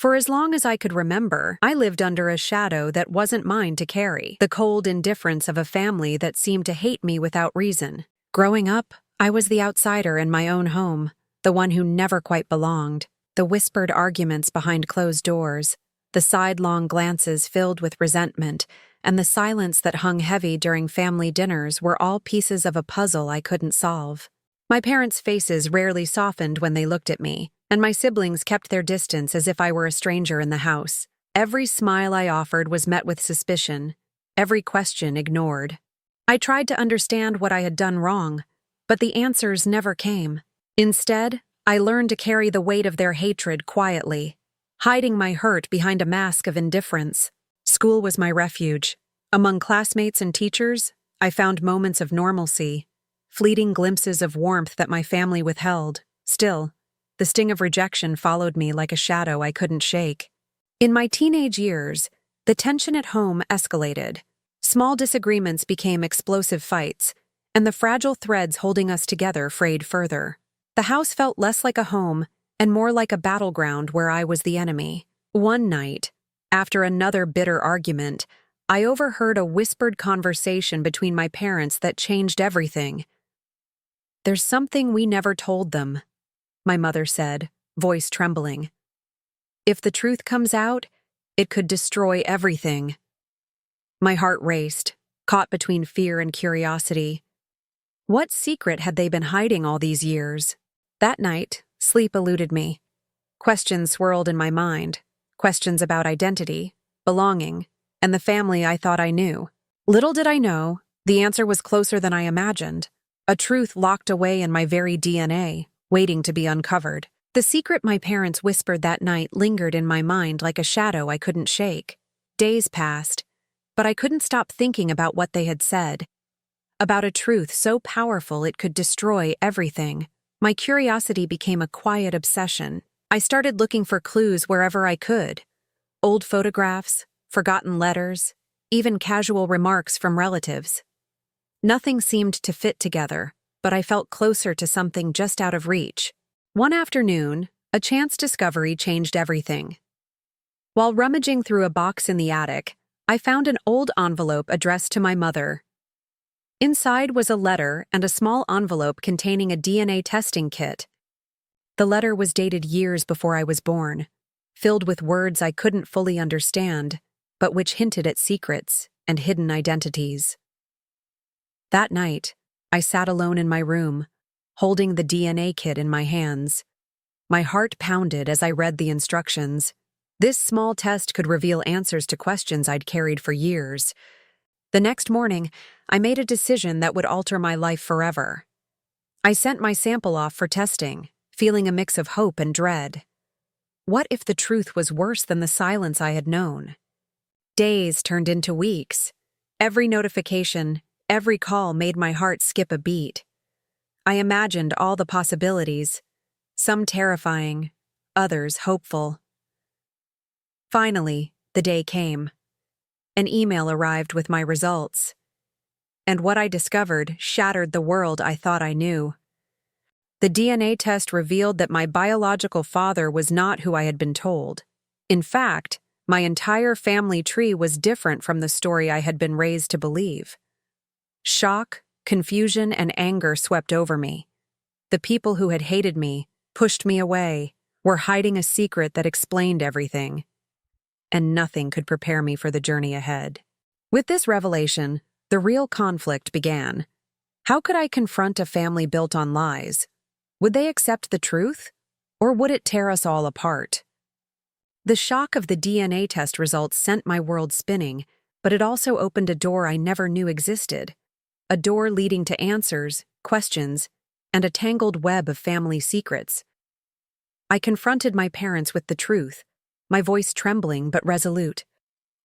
For as long as I could remember, I lived under a shadow that wasn't mine to carry, the cold indifference of a family that seemed to hate me without reason. Growing up, I was the outsider in my own home, the one who never quite belonged. The whispered arguments behind closed doors, the sidelong glances filled with resentment, and the silence that hung heavy during family dinners were all pieces of a puzzle I couldn't solve. My parents' faces rarely softened when they looked at me, and my siblings kept their distance as if I were a stranger in the house. Every smile I offered was met with suspicion, every question ignored. I tried to understand what I had done wrong, but the answers never came. Instead, I learned to carry the weight of their hatred quietly, hiding my hurt behind a mask of indifference. School was my refuge. Among classmates and teachers, I found moments of normalcy, fleeting glimpses of warmth that my family withheld. Still, the sting of rejection followed me like a shadow I couldn't shake. In my teenage years, the tension at home escalated. Small disagreements became explosive fights, and the fragile threads holding us together frayed further. The house felt less like a home and more like a battleground where I was the enemy. One night, after another bitter argument, I overheard a whispered conversation between my parents that changed everything. "There's something we never told them," my mother said, voice trembling. "If the truth comes out, it could destroy everything." My heart raced, caught between fear and curiosity. What secret had they been hiding all these years? That night, sleep eluded me. Questions swirled in my mind, questions about identity, belonging, and the family I thought I knew. Little did I know, the answer was closer than I imagined, a truth locked away in my very DNA, waiting to be uncovered. The secret my parents whispered that night lingered in my mind like a shadow I couldn't shake. Days passed, but I couldn't stop thinking about what they had said, about a truth so powerful it could destroy everything. My curiosity became a quiet obsession. I started looking for clues wherever I could. Old photographs, forgotten letters, even casual remarks from relatives. Nothing seemed to fit together, but I felt closer to something just out of reach. One afternoon, a chance discovery changed everything. While rummaging through a box in the attic, I found an old envelope addressed to my mother. Inside was a letter and a small envelope containing a DNA testing kit. The letter was dated years before I was born, filled with words I couldn't fully understand, but which hinted at secrets and hidden identities. That night, I sat alone in my room, holding the DNA kit in my hands. My heart pounded as I read the instructions. This small test could reveal answers to questions I'd carried for years. The next morning, I made a decision that would alter my life forever. I sent my sample off for testing, feeling a mix of hope and dread. What if the truth was worse than the silence I had known? Days turned into weeks. Every notification, every call made my heart skip a beat. I imagined all the possibilities, some terrifying, others hopeful. Finally, the day came. An email arrived with my results. And what I discovered shattered the world I thought I knew. The DNA test revealed that my biological father was not who I had been told. In fact, my entire family tree was different from the story I had been raised to believe. Shock, confusion, and anger swept over me. The people who had hated me, pushed me away, were hiding a secret that explained everything. And nothing could prepare me for the journey ahead. With this revelation, the real conflict began. How could I confront a family built on lies? Would they accept the truth, or would it tear us all apart? The shock of the DNA test results sent my world spinning, but it also opened a door I never knew existed. A door leading to answers, questions, and a tangled web of family secrets. I confronted my parents with the truth, my voice trembling but resolute.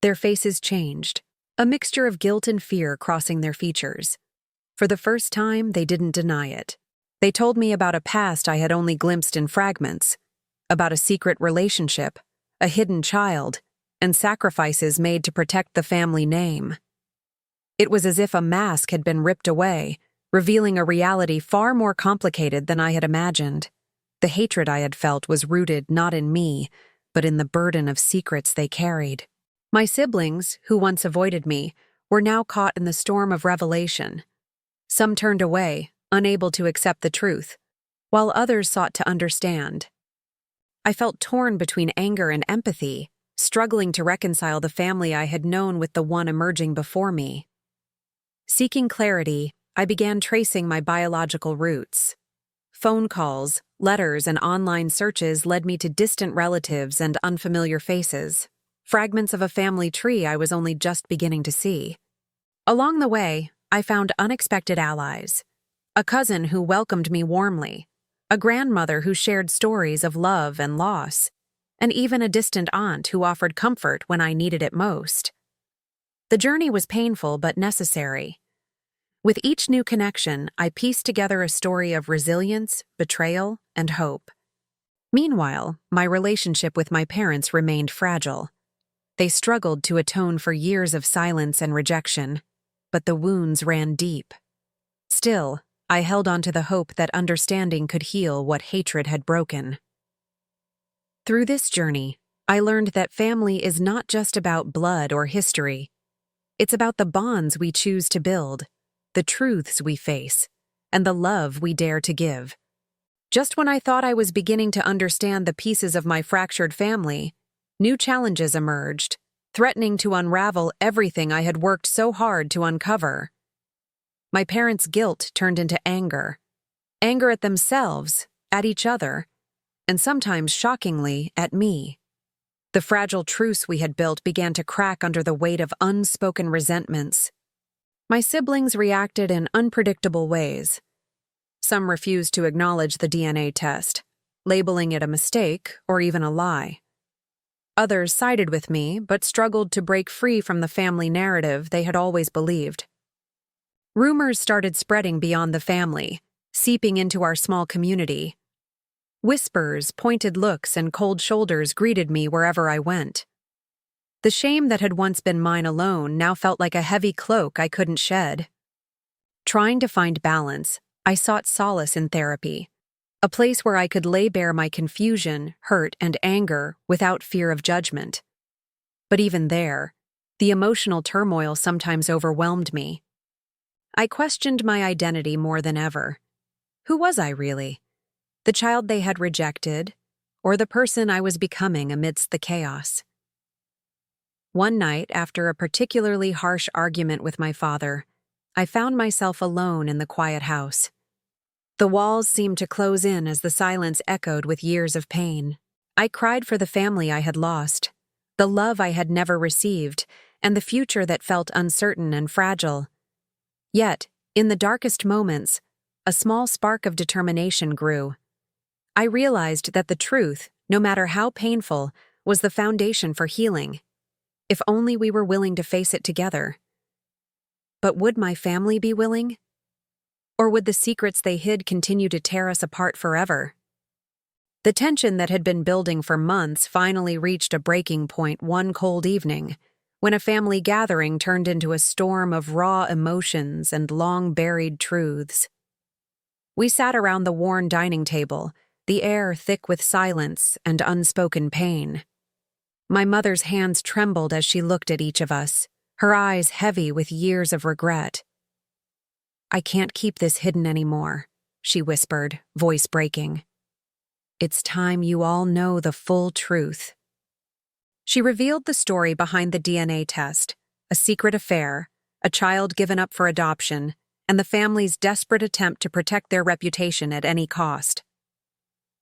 Their faces changed, a mixture of guilt and fear crossing their features. For the first time, they didn't deny it. They told me about a past I had only glimpsed in fragments, about a secret relationship, a hidden child, and sacrifices made to protect the family name. It was as if a mask had been ripped away, revealing a reality far more complicated than I had imagined. The hatred I had felt was rooted not in me, but in the burden of secrets they carried. My siblings, who once avoided me, were now caught in the storm of revelation. Some turned away, unable to accept the truth, while others sought to understand. I felt torn between anger and empathy, struggling to reconcile the family I had known with the one emerging before me. Seeking clarity, I began tracing my biological roots. Phone calls, letters, and online searches led me to distant relatives and unfamiliar faces, fragments of a family tree I was only just beginning to see. Along the way, I found unexpected allies. A cousin who welcomed me warmly, a grandmother who shared stories of love and loss, and even a distant aunt who offered comfort when I needed it most. The journey was painful but necessary. With each new connection, I pieced together a story of resilience, betrayal, and hope. Meanwhile, my relationship with my parents remained fragile. They struggled to atone for years of silence and rejection, but the wounds ran deep. Still, I held on to the hope that understanding could heal what hatred had broken. Through this journey, I learned that family is not just about blood or history. It's about the bonds we choose to build, the truths we face, and the love we dare to give. Just when I thought I was beginning to understand the pieces of my fractured family, new challenges emerged, threatening to unravel everything I had worked so hard to uncover. My parents' guilt turned into anger. Anger at themselves, at each other, and sometimes, shockingly, at me. The fragile truce we had built began to crack under the weight of unspoken resentments. My siblings reacted in unpredictable ways. Some refused to acknowledge the DNA test, labeling it a mistake or even a lie. Others sided with me, but struggled to break free from the family narrative they had always believed. Rumors started spreading beyond the family, seeping into our small community. Whispers, pointed looks, and cold shoulders greeted me wherever I went. The shame that had once been mine alone now felt like a heavy cloak I couldn't shed. Trying to find balance, I sought solace in therapy, a place where I could lay bare my confusion, hurt, and anger without fear of judgment. But even there, the emotional turmoil sometimes overwhelmed me. I questioned my identity more than ever. Who was I really? The child they had rejected, or the person I was becoming amidst the chaos? One night, after a particularly harsh argument with my father, I found myself alone in the quiet house. The walls seemed to close in as the silence echoed with years of pain. I cried for the family I had lost, the love I had never received, and the future that felt uncertain and fragile. Yet, in the darkest moments, a small spark of determination grew. I realized that the truth, no matter how painful, was the foundation for healing, if only we were willing to face it together. But would my family be willing? Or would the secrets they hid continue to tear us apart forever? The tension that had been building for months finally reached a breaking point one cold evening, when a family gathering turned into a storm of raw emotions and long-buried truths. We sat around the worn dining table, the air thick with silence and unspoken pain. My mother's hands trembled as she looked at each of us, her eyes heavy with years of regret. "I can't keep this hidden anymore," she whispered, voice breaking. "It's time you all know the full truth." She revealed the story behind the DNA test, a secret affair, a child given up for adoption, and the family's desperate attempt to protect their reputation at any cost.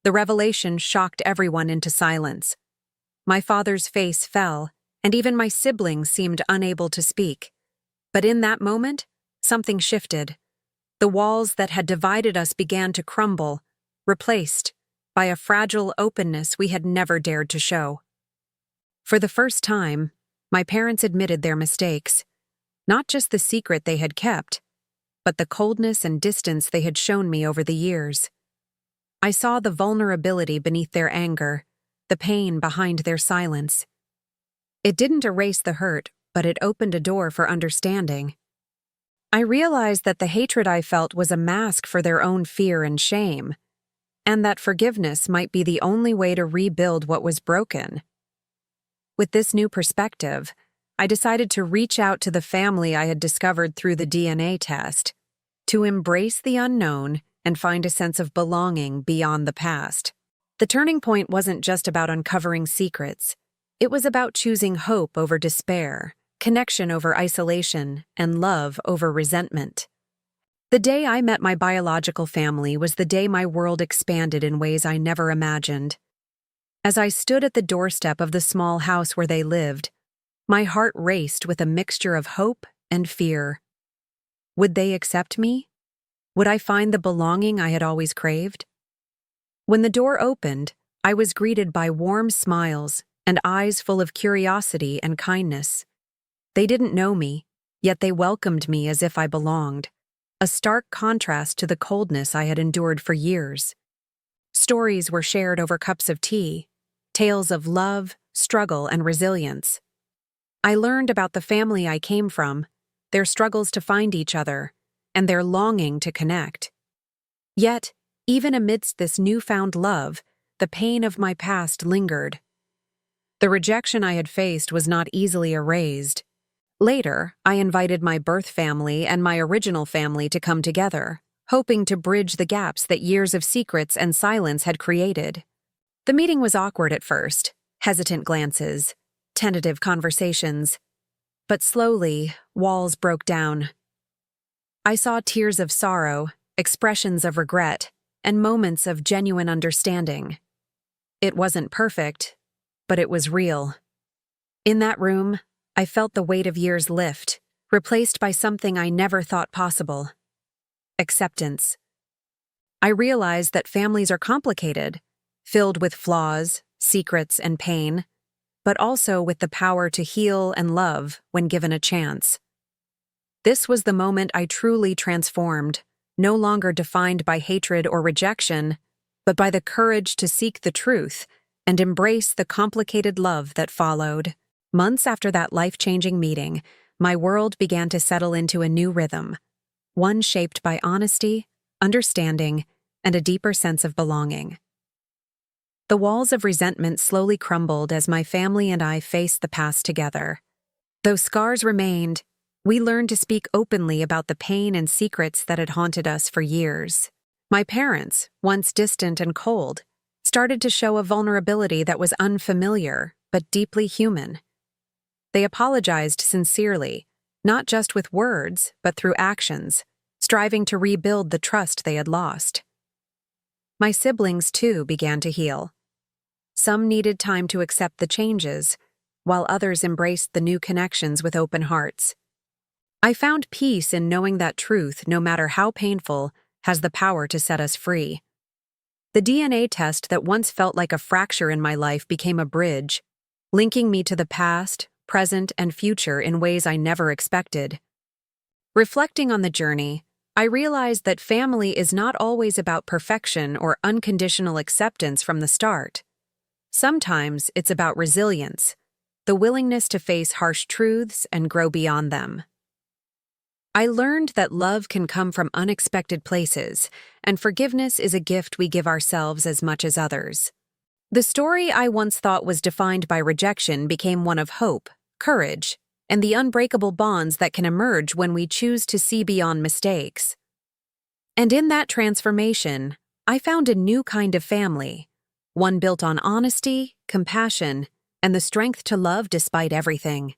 The revelation shocked everyone into silence. My father's face fell, and even my siblings seemed unable to speak. But in that moment, something shifted. The walls that had divided us began to crumble, replaced by a fragile openness we had never dared to show. For the first time, my parents admitted their mistakes, not just the secret they had kept, but the coldness and distance they had shown me over the years. I saw the vulnerability beneath their anger, the pain behind their silence. It didn't erase the hurt, but it opened a door for understanding. I realized that the hatred I felt was a mask for their own fear and shame. and that forgiveness might be the only way to rebuild what was broken. With this new perspective, I decided to reach out to the family I had discovered through the DNA test, to embrace the unknown and find a sense of belonging beyond the past. The turning point wasn't just about uncovering secrets. It was about choosing hope over despair, connection over isolation, and love over resentment. The day I met my biological family was the day my world expanded in ways I never imagined. As I stood at the doorstep of the small house where they lived, my heart raced with a mixture of hope and fear. Would they accept me? Would I find the belonging I had always craved? When the door opened, I was greeted by warm smiles and eyes full of curiosity and kindness. They didn't know me, yet they welcomed me as if I belonged, a stark contrast to the coldness I had endured for years. Stories were shared over cups of tea, tales of love, struggle, and resilience. I learned about the family I came from, their struggles to find each other, and their longing to connect. Yet, even amidst this newfound love, the pain of my past lingered. The rejection I had faced was not easily erased. Later, I invited my birth family and my original family to come together, hoping to bridge the gaps that years of secrets and silence had created. The meeting was awkward at first, hesitant glances, tentative conversations. But slowly, walls broke down. I saw tears of sorrow, expressions of regret, and moments of genuine understanding. It wasn't perfect, but it was real. In that room, I felt the weight of years lift, replaced by something I never thought possible: acceptance. I realized that families are complicated, filled with flaws, secrets, and pain, but also with the power to heal and love when given a chance. This was the moment I truly transformed, no longer defined by hatred or rejection, but by the courage to seek the truth and embrace the complicated love that followed. Months after that life-changing meeting, my world began to settle into a new rhythm, one shaped by honesty, understanding, and a deeper sense of belonging. The walls of resentment slowly crumbled as my family and I faced the past together. Though scars remained, we learned to speak openly about the pain and secrets that had haunted us for years. My parents, once distant and cold, started to show a vulnerability that was unfamiliar but deeply human. They apologized sincerely, not just with words, but through actions, striving to rebuild the trust they had lost. My siblings, too, began to heal. Some needed time to accept the changes, while others embraced the new connections with open hearts. I found peace in knowing that truth, no matter how painful, has the power to set us free. The DNA test that once felt like a fracture in my life became a bridge, linking me to the past, present, and future in ways I never expected. Reflecting on the journey, I realized that family is not always about perfection or unconditional acceptance from the start. Sometimes it's about resilience, the willingness to face harsh truths and grow beyond them. I learned that love can come from unexpected places, and forgiveness is a gift we give ourselves as much as others. The story I once thought was defined by rejection became one of hope, courage, and the unbreakable bonds that can emerge when we choose to see beyond mistakes. And in that transformation, I found a new kind of family, one built on honesty, compassion, and the strength to love despite everything.